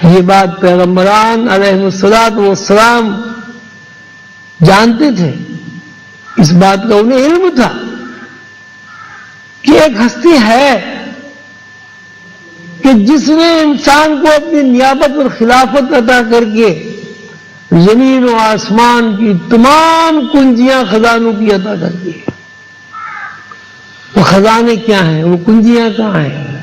یہ بات پیغمبران علیہ الصلوۃ والسلام جانتے تھے، اس بات کا انہیں علم تھا کہ ایک ہستی ہے کہ جس نے انسان کو اپنی نیابت اور خلافت عطا کر کے زمین و آسمان کی تمام کنجیاں خزانوں کی عطا کر دی. وہ خزانے کیا ہیں؟ وہ کنجیاں کہاں ہیں؟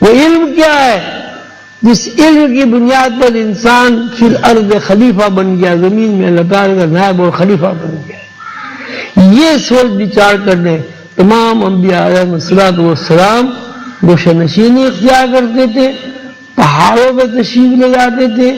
وہ علم کیا ہے جس علم کی بنیاد پر انسان پھر ارض خلیفہ بن گیا، زمین میں اللہ تعالیٰ کا نائب اور خلیفہ بن گیا. یہ سوچ بچار کرنے تمام انبیاء علیہ الصلوۃ والسلام گوشہ نشینی اختیار کرتے تھے، پہاڑوں پہ تشریف لے جاتے تھے،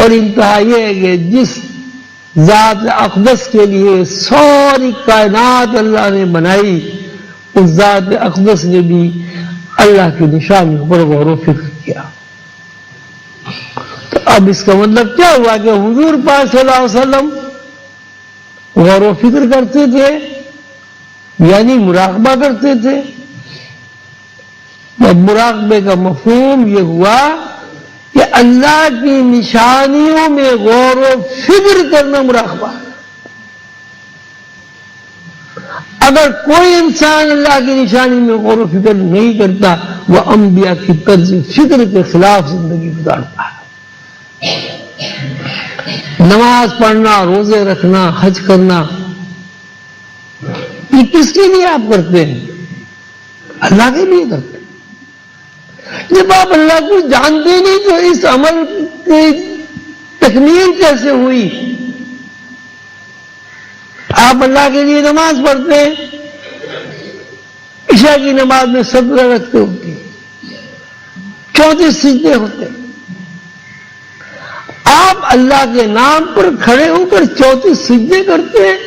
اور انتہا یہ ہے کہ جس ذات اقدس کے لیے ساری کائنات اللہ نے بنائی، اس ذات اقدس نے بھی اللہ کی نشانیوں پر غور و فکر کیا. تو اب اس کا مطلب کیا ہوا کہ حضور پاک صلی اللہ علیہ وسلم غور و فکر کرتے تھے، یعنی مراقبہ کرتے تھے. اب مراقبے کا مفہوم یہ ہوا کہ اللہ کی نشانیوں میں غور و فکر کرنا مراقبہ. اگر کوئی انسان اللہ کی نشانی میں غور و فکر نہیں کرتا، وہ انبیاء کی طرز فکر کے خلاف زندگی گزارتا ہے. نماز پڑھنا، روزے رکھنا، حج کرنا، یہ کس کے لیے آپ کرتے ہیں؟ اللہ کے لیے کرتے ہیں. جب آپ اللہ کو جانتے نہیں تو اس عمل کی تکمیل کیسے ہوئی؟ آپ اللہ کے لیے نماز پڑھتے ہیں، عشاء کی نماز میں 17 رکعتیں ہوتی ہیں، 34 سجدے ہوتے ہیں. آپ اللہ کے نام پر کھڑے ہو کر 34 سجدے کرتے ہیں،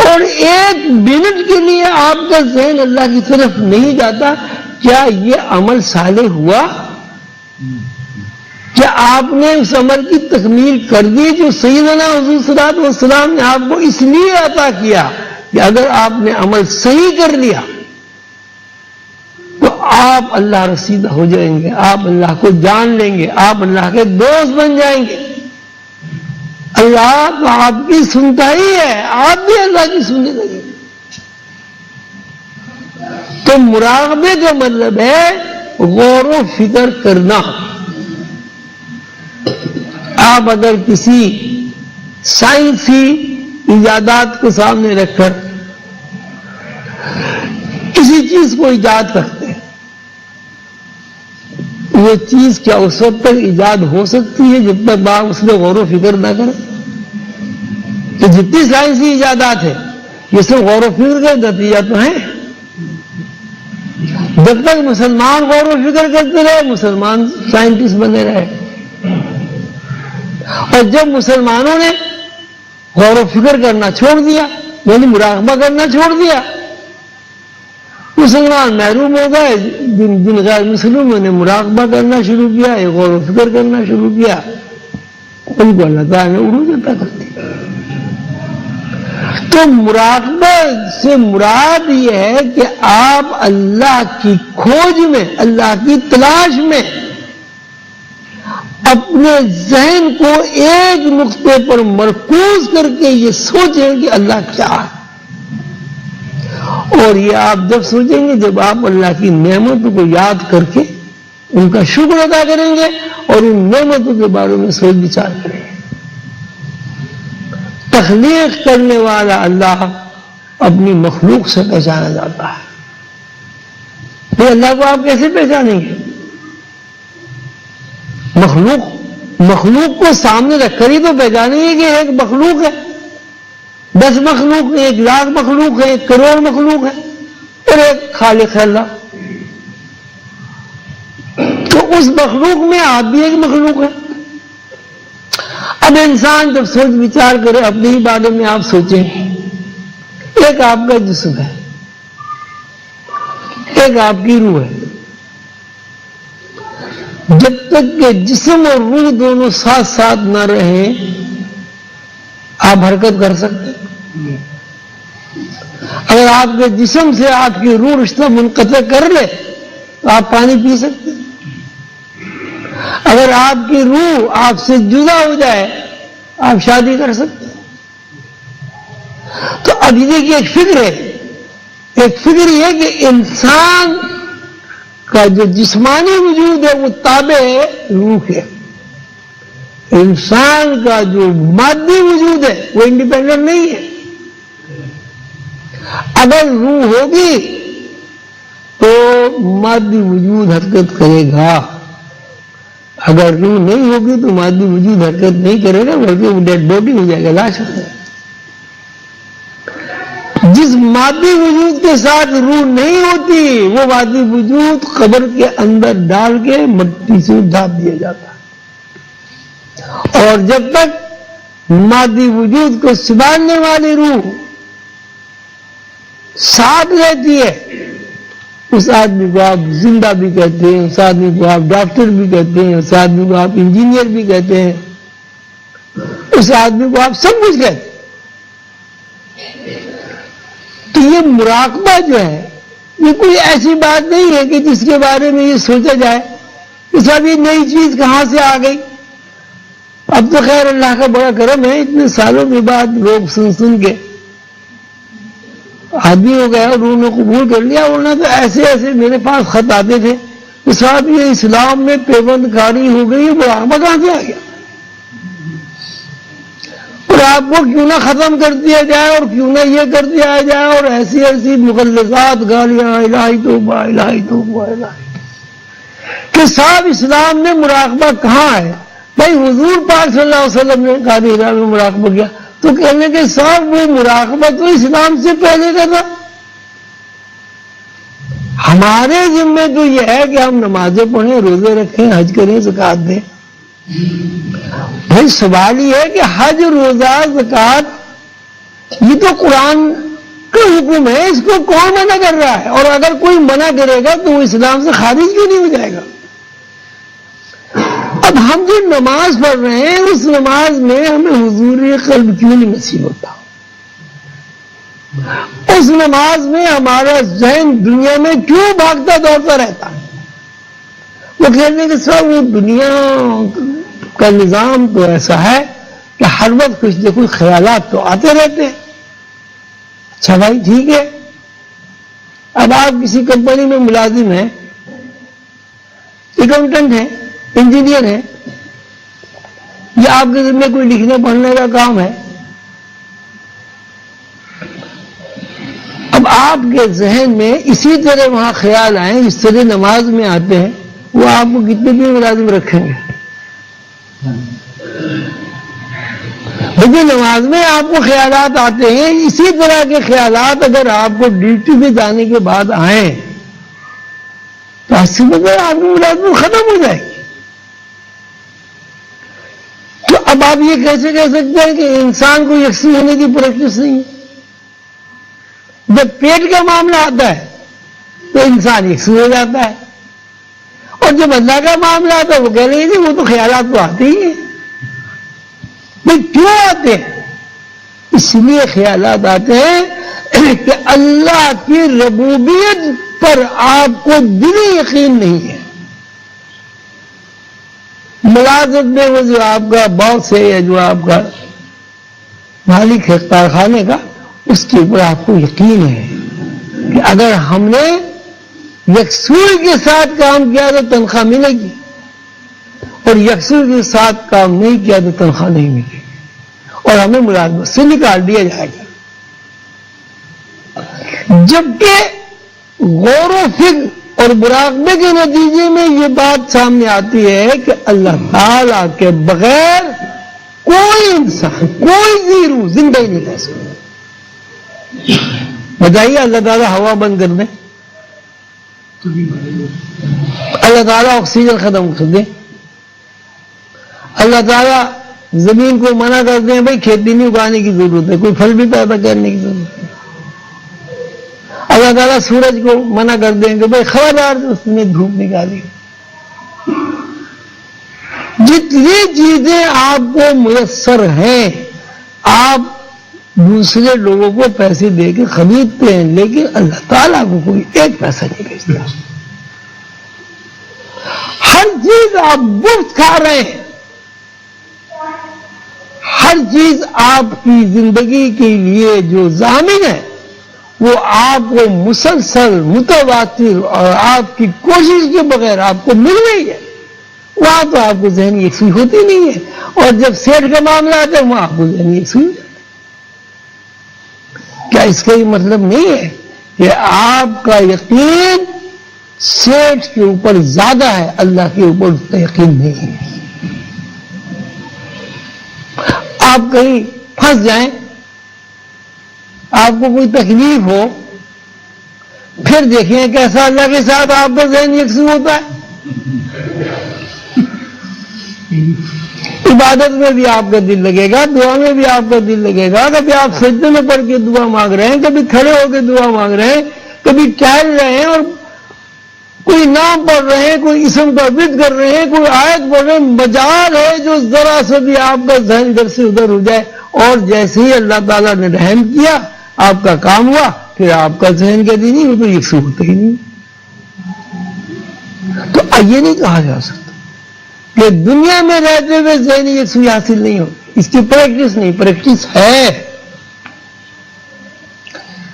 اور 1 منٹ کے لیے آپ کا ذہن اللہ کی طرف نہیں جاتا. کیا یہ عمل صالح ہوا؟ کیا آپ نے اس عمل کی تکمیل کر دی جو سیدنا حضور صلی اللہ علیہ وسلم نے آپ کو اس لیے عطا کیا کہ اگر آپ نے عمل صحیح کر لیا تو آپ اللہ رسیدہ ہو جائیں گے، آپ اللہ کو جان لیں گے، آپ اللہ کے دوست بن جائیں گے. اللہ تو آپ کی سنتا ہی ہے، آپ بھی اللہ کی سننے لگے. تو مراقبے کا مطلب ہے غور و فکر کرنا. آپ اگر کسی سائنسی ایجادات کو سامنے رکھ کر کسی چیز کو ایجاد کرتے ہیں، وہ چیز کیا اس وقت تک ایجاد ہو سکتی ہے جب تک آپ اس میں غور و فکر نہ کریں؟ تو جتنی سائنسی ایجادات ہیں یہ سب غور و فکر کا نتیجہ تو ہیں. جب تک مسلمان غور و فکر کرتے رہے، مسلمان سائنٹسٹ بنے رہے. اور جب مسلمانوں نے غور و فکر کرنا چھوڑ دیا، یعنی مراقبہ کرنا چھوڑ دیا، مسلمان محروم ہو گئے. جن غیر مسلموں نے مراقبہ کرنا شروع کیا، غور و فکر کرنا شروع کیا، ان کو اللہ تعالیٰ نے عروج عطا کر دیا. تو مراقبہ سے مراد یہ ہے کہ آپ اللہ کی کھوج میں، اللہ کی تلاش میں اپنے ذہن کو ایک نقطے پر مرکوز کر کے یہ سوچیں کہ اللہ کیا ہے. اور یہ آپ جب سوچیں گے جب آپ اللہ کی نعمتوں کو یاد کر کے ان کا شکر ادا کریں گے اور ان نعمتوں کے بارے میں سوچ بچار کریں گے. تخلیق کرنے والا اللہ اپنی مخلوق سے پہچانا جاتا ہے. تو اللہ کو آپ کیسے پہچانیں گے؟ مخلوق کو سامنے رکھ کر ہی تو پہچانیں گے کہ ایک مخلوق ہے، 10 مخلوق ہے، 1 لاکھ مخلوق ہے، 1 کروڑ مخلوق ہے، اور ایک خالق ہے اللہ. تو اس مخلوق میں آپ بھی ایک مخلوق ہے. اب انسان جب سوچ وچار کرے اپنے ہی بارے میں، آپ سوچیں ایک آپ کا جسم ہے، ایک آپ کی روح ہے. جب تک کہ جسم اور روح دونوں ساتھ ساتھ نہ رہیں آپ حرکت کر سکتے. اگر آپ کے جسم سے آپ کی روح رشتہ منقطع کر لے تو آپ پانی پی سکتے. اگر آپ کی روح آپ سے جدا ہو جائے آپ شادی کر سکتے ہیں. تو اب یہ کی ایک فکر ہے، ایک فکر یہ کہ انسان کا جو جسمانی وجود ہے وہ تابع ہے روح ہے، انسان کا جو مادی وجود ہے وہ انڈیپینڈنٹ نہیں ہے. اگر روح ہوگی تو مادی وجود حرکت کرے گا، اگر روح نہیں ہوگی تو مادی وجود حرکت نہیں کرے گا، بلکہ وہ ڈیڈ باڈی ہو جائے گا، لاش ہو جائے گا. جس مادی وجود کے ساتھ روح نہیں ہوتی وہ مادی وجود قبر کے اندر ڈال کے مٹی سے ڈھانپ دیا جاتا ہے، اور جب تک مادی وجود کو سنبھالنے والی روح ساتھ رہتی ہے اس آدمی کو آپ زندہ بھی کہتے ہیں، اس آدمی کو آپ ڈاکٹر بھی کہتے ہیں، اس آدمی کو آپ انجینئر بھی کہتے ہیں، اس آدمی کو آپ سب کچھ کہتے ہیں. تو یہ مراقبہ جو ہے یہ کوئی ایسی بات نہیں ہے کہ جس کے بارے میں یہ سوچا جائے کہ صاحب یہ نئی چیز کہاں سے آ گئی. اب تو خیر اللہ کا بڑا کرم ہے، اتنے سالوں کے بعد لوگ سن کے آدمی ہو گیا اور انہوں نے قبول کر لیا، ورنہ تو ایسے ایسے میرے پاس خط آتے تھے کہ صاحب یہ اسلام میں پیوند کاری ہو گئی، مراقبہ کہاں سے آ گیا، اور آپ کو کیوں نہ ختم کر دیا جائے اور کیوں نہ یہ کر دیا جائے، اور ایسی ایسی مغلظات گالیاں الہی توبہ الہی توبہ الہی، کہ صاحب اسلام میں مراقبہ کہاں ہے. بھائی حضور پاک صلی اللہ علیہ وسلم نے غاری حرا میں مراقبہ کیا، تو کہنے کے صاحب وہ مراقبہ تو اسلام سے پہلے کا تھا. ہمارے ذمہ تو یہ ہے کہ ہم نمازیں پڑھیں، روزے رکھیں، حج کریں، زکوٰۃ دیں. بھائی سوال یہ ہے کہ حج، روزہ، زکوٰۃ یہ تو قرآن کا حکم ہے، اس کو کون منع کر رہا ہے؟ اور اگر کوئی منع کرے گا تو وہ اسلام سے خارج کیوں نہیں ہو جائے گا؟ اب ہم جو نماز پڑھ رہے ہیں اس نماز میں ہمیں حضور قلب کیوں نہیں نصیب ہوتا؟ اس نماز میں ہمارا ذہن دنیا میں کیوں بھاگتا دوڑتا رہتا؟ وہ کہنے کے سب وہ دنیا کا نظام تو ایسا ہے کہ ہر وقت کچھ نہ کچھ خیالات تو آتے رہتے ہیں. اچھا بھائی ٹھیک ہے، اب آپ کسی کمپنی میں ملازم ہیں، اکاؤنٹنٹ ہیں، انجینئر ہیں، یا آپ کے ذمہ کوئی لکھنے پڑھنے کا کام ہے. اب آپ کے ذہن میں اسی طرح وہاں خیال آئیں جس طرح نماز میں آتے ہیں، وہ آپ کو کتنے دن ملازم رکھیں گے؟ لیکن نماز میں آپ کو خیالات آتے ہیں، اسی طرح کے خیالات اگر آپ کو ڈیوٹی پہ جانے کے بعد آئیں تو اسی بغیر آپ کی ملازمت ختم ہو جائے گی. تو اب آپ یہ کیسے کہہ سکتے ہیں کہ انسان کو یکساں ہونے کی پریکٹس نہیں ہے؟ جب پیٹ کا معاملہ آتا ہے تو انسان یکساں ہو جاتا ہے، اور جب اللہ کا معاملہ آتا ہے وہ کہہ رہے ہیں وہ تو خیالات تو آتے ہی ہیں. بھائی کیوں آتے ہیں؟ اس لیے خیالات آتے ہیں کہ اللہ کی ربوبیت پر آپ کو دلی یقین نہیں ہے. ملازمت میں وہ جو آپ کا باس ہے یا جو آپ کا مالک ہے کارخانے کا، اس کے اوپر آپ کو یقین ہے کہ اگر ہم نے یکسوئی کے ساتھ کام کیا تو تنخواہ ملے گی، اور یکسوئی کے ساتھ کام نہیں کیا تو تنخواہ نہیں ملے گی، اور ہمیں ملازمت سے نکال دیا جائے گا. جبکہ غور و فکر اور مراقبے کے نتیجے میں یہ بات سامنے آتی ہے کہ اللہ تعالیٰ کے بغیر کوئی انسان، کوئی روح زندہ ہی نہیں رہ سکتا. بتائیے اللہ تعالیٰ ہوا بند کر دیں، اللہ تعالیٰ آکسیجن ختم کر دیں، اللہ تعالیٰ زمین کو منع کر دیں بھائی کھیتی نہیں اگانے کی ضرورت ہے، کوئی پھل بھی پیدا کرنے کی ضرورت ہے. اللہ تعالیٰ سورج کو منع کر دیں کہ بھائی خبردار اس نے دھوپ نکالی. جتنی چیزیں آپ کو میسر ہیں آپ دوسرے لوگوں کو پیسے دے کے خریدتے ہیں، لیکن اللہ تعالیٰ کو کوئی ایک پیسہ نہیں بھیجتا. ہر چیز آپ مفت کھا رہے ہیں، ہر چیز آپ کی زندگی کے لیے جو ضامن ہے وہ آپ کو مسلسل متواتر اور آپ کی کوشش کے بغیر آپ کو مل رہی ہے، وہاں تو آپ کو ذہنی یکسوئی ہوتی نہیں ہے. اور جب سیٹھ کا معاملہ آتا ہے وہاں آپ کو ذہنی یکسوئی ہو جاتی ہے. کیا اس کا یہ مطلب نہیں ہے کہ آپ کا یقین سیٹھ کے اوپر زیادہ ہے، اللہ کے اوپر اس کا یقین نہیں ہے؟ آپ کہیں پھنس جائیں، آپ کو کوئی تکلیف ہو، پھر دیکھیں کیسا اللہ کے ساتھ آپ کا ذہن یکسو ہوتا ہے. عبادت میں بھی آپ کا دل لگے گا، دعا میں بھی آپ کا دل لگے گا. کبھی آپ سجدے میں پڑھ کے دعا مانگ رہے ہیں، کبھی کھڑے ہو کے دعا مانگ رہے ہیں، کبھی ٹہل رہے ہیں اور کوئی نام پڑھ رہے ہیں، کوئی اسم کا ذکر کر رہے ہیں، کوئی آیت پڑھ رہے ہیں. مجال ہے جو ذرا سے بھی آپ کا ذہن ادھر سے ادھر ہو جائے، اور جیسے ہی اللہ تعالیٰ نے رحم کیا آپ کا کام ہوا، پھر آپ کا ذہن کہتی نہیں، وہ تو یکسو ہوتا ہی نہیں. تو یہ نہیں کہا جا سکتا کہ دنیا میں رہتے ہوئے ذہنی یکسوئی حاصل نہیں ہوتی. اس کی پریکٹس نہیں، پریکٹس ہے،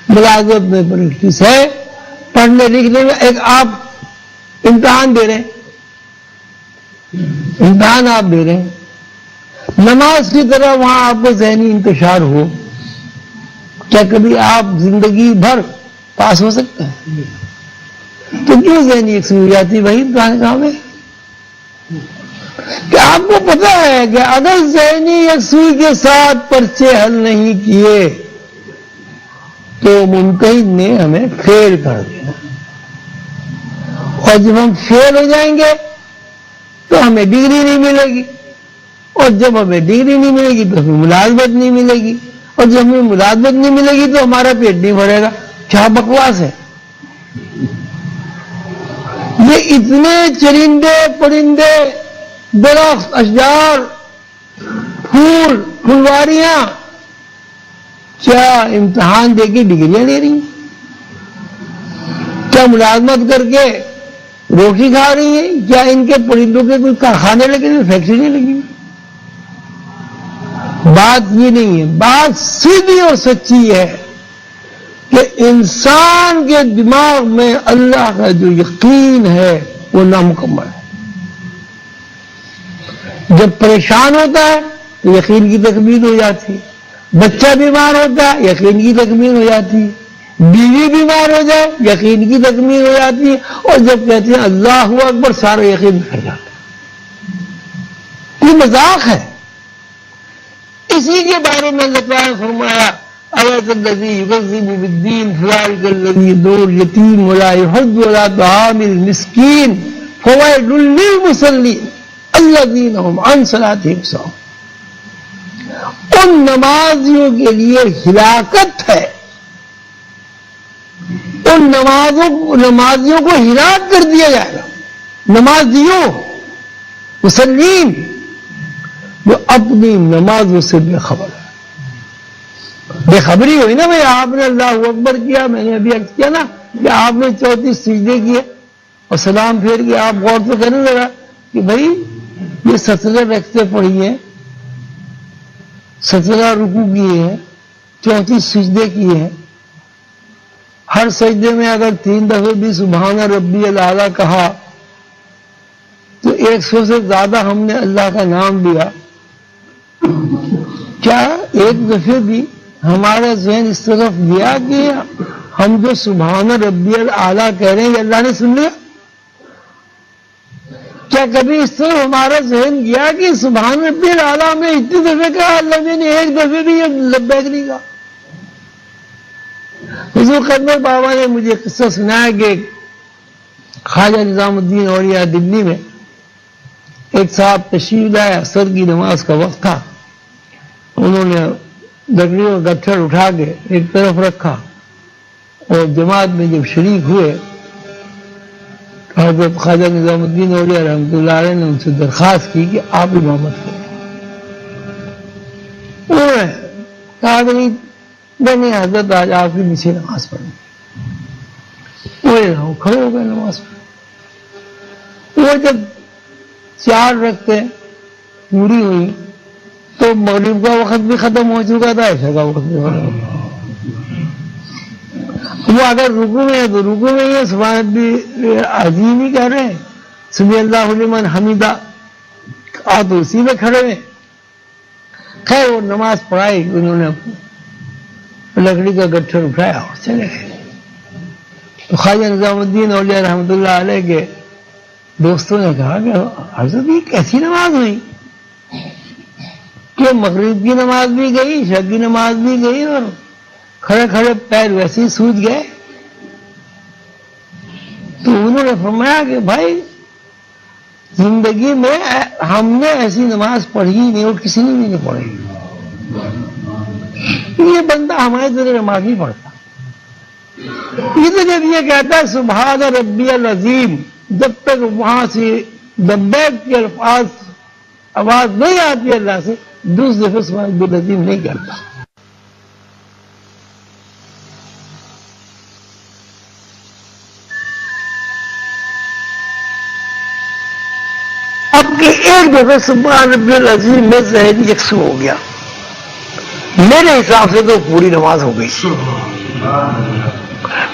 ملازمت میں پریکٹس ہے، پڑھنے لکھنے میں. ایک آپ امتحان دے رہے ہیں، امتحان آپ دے رہے ہیں، نماز کی طرح وہاں آپ کو ذہنی انتشار ہو، کیا کبھی آپ زندگی بھر پاس ہو سکتے ہیں؟ تو کیوں ذہنی یکسوئی ہو جاتی وہی امتحان کام ہے کہ آپ کو پتا ہے کہ اگر ذہنی یکسوئی کے ساتھ پرچے حل نہیں کیے تو منتہد نے ہمیں فیل کر دینا، اور جب ہم فیل ہو جائیں گے تو ہمیں ڈگری نہیں ملے گی، اور جب ہمیں ڈگری نہیں ملے گی تو ہمیں ملازمت نہیں ملے گی، اور جب ہمیں ملازمت نہیں ملے گی تو ہمارا پیٹ نہیں بھرے گا. کیا بکواس ہے! یہ اتنے چرندے پرندے، درخت، اشجار، پھول، پھلواریاں کیا امتحان دے کے ڈگریاں لے رہی ہیں؟ کیا ملازمت کر کے روٹی کھا رہی ہیں؟ کیا ان کے پرندوں کے کوئی کارخانے لگے ہوئے، فیکٹری لگی؟ بات یہ نہیں ہے، بات سیدھی اور سچی ہے کہ انسان کے دماغ میں اللہ کا جو یقین ہے وہ نامکمل ہے. جب پریشان ہوتا ہے تو یقین کی تکمیل ہو جاتی ہے، بچہ بیمار ہوتا ہے یقین کی تکمیل ہو جاتی ہے، بیوی بیمار ہو جائے یقین کی تکمیل ہو جاتی ہے، اور جب کہتے ہیں اللہ اکبر سارا یقین بھر جاتا ہے. یہ مذاق ہے. اسی کے بارے میں اللہ تعالیٰ نے فرمایا آیت الذی یکذب بالدین فذلک الذی یدعو الیتیم ولا یحض علی طعام المسکین فویل للمصلین الذین هم عن صلاتهم ساہون. ان نمازیوں کے لیے ہلاکت ہے، ان نمازیوں کو ہلاک کر دیا جائے گا. نمازیوں، مسلمین جو اپنی نمازوں سے بے خبر ہے. بے خبری ہوئی نا بھائی، آپ نے اللہ اکبر کیا، میں نے ابھی عرض کیا نا کہ آپ نے 34 سجدے کیے اور سلام پھیر کے آپ غور تو کرنے لگا کہ بھائی یہ 17 رکعتیں پڑھی ہیں، 17 رکوع کیے ہیں، 34 سجدے کیے ہیں. ہر سجدے میں اگر 3 دفعے بھی سبحان ربی الاعلیٰ کہا تو 100 سے زیادہ ہم نے اللہ کا نام لیا. کیا ایک دفعے بھی ہمارا ذہن اس طرف گیا کہ ہم جو سبحان ربی الاعلیٰ کہہ رہے ہیں یہ اللہ نے سن لیا؟ کیا کبھی اس طرح ہمارا ذہن گیا کہ سبحان ربی الاعلیٰ میں اتنی دفعے کہا، اللہ نے ایک دفعے بھی یہ لبیک نہیں کہا؟ حضور قدمت بابا نے مجھے قصہ سنایا کہ خواجہ نظام الدین اولیاء دلی میں ایک صاحب تشریف لائے، عصر کی نماز کا وقت تھا. انہوں نے لکڑیوں کا گٹھڑ اٹھا کے ایک طرف رکھا اور جماعت میں جب شریک ہوئے حضرت خواجہ نظام الدین اولیاء رحمۃ اللہ علیہ نے ان سے درخواست کی کہ آپ امامت کریں. انہوں نے کہا کہ نہیں حضرت آج آپ کی نیچے نماز پڑھیں. وہ کھڑے ہو گئے نماز پڑھ. وہ جب 4 رکعتیں پوری ہوئی تو مغرب کا وقت بھی ختم ہو چکا تھا، عشاء کا وقت بھی ختم ہو چکا۔ وہ اگر رکوع میں ہے تو رکوع میں یہ سبحان ربی عظیم ہی کہہ رہے ہیں، سمی اللہ لمن حمیدہ، آپ تو اسی میں کھڑے ہوئے۔ خیر وہ نماز پڑھائی، انہوں نے لکڑی کا گٹھر اٹھایا اور چلے گئے۔ تو خواجہ نظام الدین اولیاء رحمۃ اللہ علیہ کے دوستوں نے کہا کہ حضرت یہ کیسی نماز ہوئی کہ مغرب کی نماز بھی گئی، عشاء کی نماز بھی گئی، اور کھڑے کھڑے پیر ویسے ہی سوج گئے۔ تو انہوں نے فرمایا کہ بھائی زندگی میں ہم نے ایسی نماز پڑھی نہیں اور کسی نے بھی نہیں پڑھی، یہ بندہ ہمارے طرح نماز نہیں پڑھتا۔ یہ تو جب یہ کہتا ہے سبحان ربی العظیم، جب تک وہاں سے لبیک کے الفاظ آواز نہیں آتی اللہ سے، دوسرے دفعہ سبحان ربی العظیم نہیں کرتا۔ اب کہ ایک دفعہ سبحان ربی العظیم میں ذہن یکسو ہو گیا، میرے حساب سے تو پوری نماز ہو گئی۔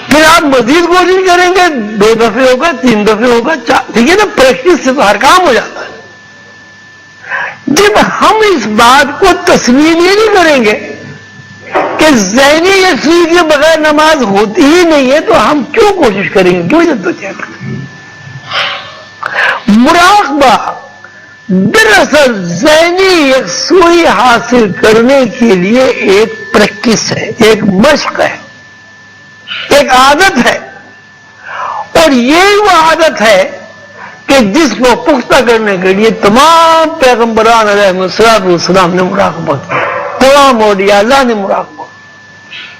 پھر آپ مزید کوشش کریں گے، 2 دفعے ہوگا، 3 دفعے ہوگا، 4، ٹھیک ہے نا، پریکٹس سے تو ہر کام ہو جاتا ہے۔ جب ہم اس بات کو تسلیم یہ نہیں کریں گے کہ ذہنی یکسوئی کے بغیر نماز ہوتی ہی نہیں ہے، تو ہم کیوں کوشش کریں گے، کیوں جدوجہد کریں گے؟ مراقبہ دراصل ذہنی یکسوئی حاصل کرنے کے لیے ایک پریکٹس ہے، ایک مشق ہے، ایک عادت ہے، اور یہ وہ عادت ہے کہ جس کو پختہ کرنے کے لیے تمام پیغمبران علیہ السلام نے مراقبہ کیا، تمام اولیاء اللہ نے مراقبہ،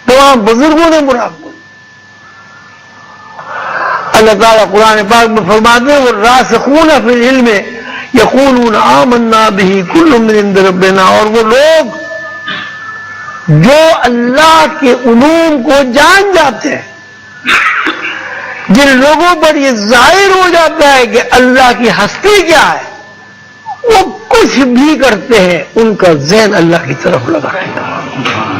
تمام بزرگوں نے مراقبہ۔ اللہ تعالیٰ قرآن پاک میں فرماتے ہیں والراسخون فی العلم یقولون آمنا بہ کل من عند ربنا، اور وہ لوگ جو اللہ کے علوم کو جان جاتے ہیں، جن لوگوں پر یہ ظاہر ہو جاتا ہے کہ اللہ کی ہستی کیا ہے، وہ کچھ بھی کرتے ہیں ان کا ذہن اللہ کی طرف لگا رہتا ہے۔